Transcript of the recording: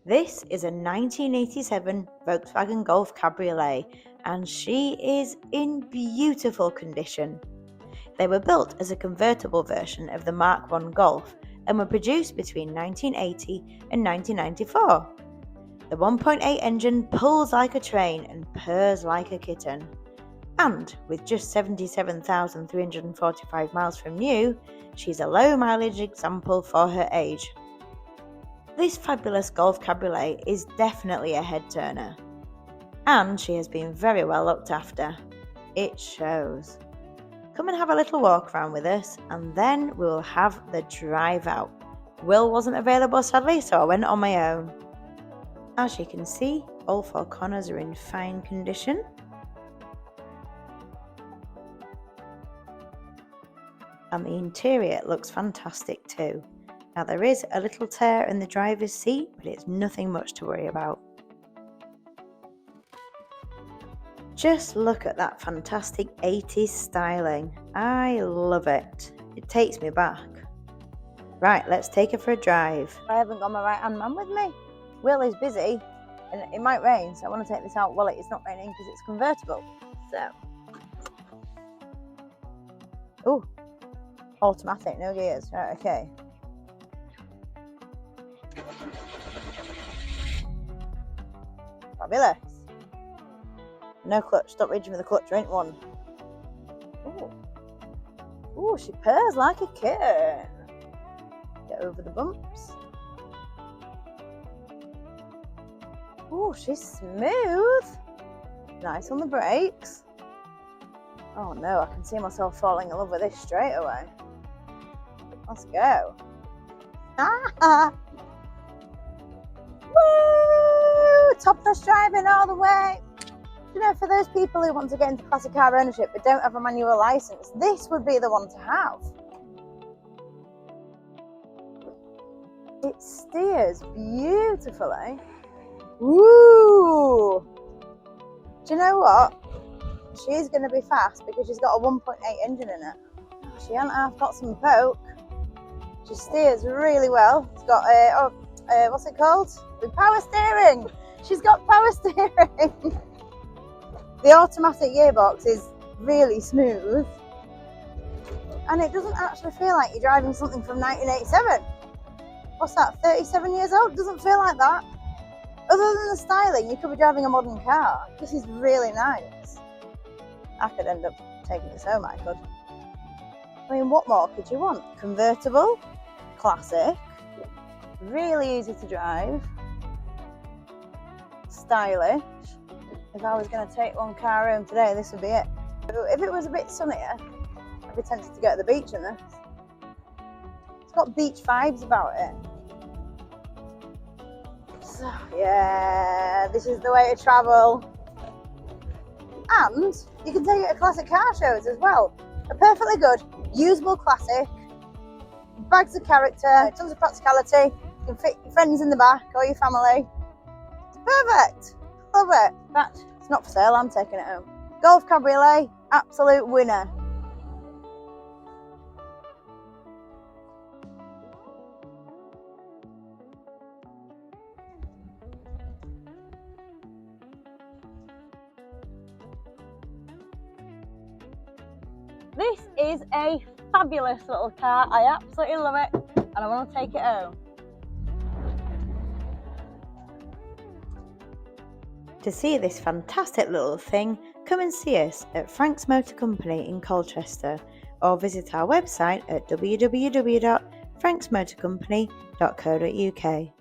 This is a 1987 Volkswagen Golf Cabriolet and she is in beautiful condition. They were built as a convertible version of the Mark I Golf and were produced between 1980 and 1994. The 1.8 engine pulls like a train and purrs like a kitten. And with just 77,345 miles from new, she's a low mileage example for her age. This fabulous Golf Cabriolet is definitely a head turner. And she has been very well looked after. It shows. Come and have a little walk around with us and then we'll have the drive out. Will wasn't available sadly, so I went on my own. As you can see, all four corners are in fine condition. And the interior looks fantastic too. Now there is a little tear in the driver's seat, but it's nothing much to worry about. Just look at that fantastic 80s styling. I love it. It takes me back. Right, let's take her for a drive. I haven't got my right hand man with me. Will is busy and it might rain, so I want to take this out while it's not raining because it's convertible. So, oh, automatic, no gears. Right, okay. Fabulous. No clutch. Stop reaching for the clutch. There ain't one. Ooh, she purrs like a kitten. Get over the bumps. Ooh, she's smooth. Nice on the brakes. Oh no, I can see myself falling in love with this straight away. Let's go. Ah! Woo! Topless driving all the way. You know, for those people who want to get into classic car ownership but don't have a manual license, this would be the one to have. It steers beautifully. Woo! Do you know what? She's going to be fast because she's got a 1.8 engine in it. She hasn't half got some poke. She steers really well. It's got what's it called? With power steering. She's got power steering. The automatic gearbox is really smooth. And it doesn't actually feel like you're driving something from 1987. What's that, 37 years old? It doesn't feel like that. Other than the styling, you could be driving a modern car. This is really nice. I could end up taking this home, I could. I mean, what more could you want? Convertible, classic, really easy to drive, stylish. If I was going to take one car home today, this would be it. If it was a bit sunnier, I'd be tempted to go to the beach in this. It's got beach vibes about it. So, yeah, this is the way to travel. And you can take it to classic car shows as well. A perfectly good, usable classic, bags of character, tons of practicality. You can fit your friends in the back or your family. It's perfect. Love it. In fact, it's not for sale, I'm taking it home. Golf Cabriolet, absolute winner. This is a fabulous little car. I absolutely love it and I want to take it home. To see this fantastic little thing, come and see us at Frank's Motor Company in Colchester or visit our website at www.franksmotorcompany.co.uk.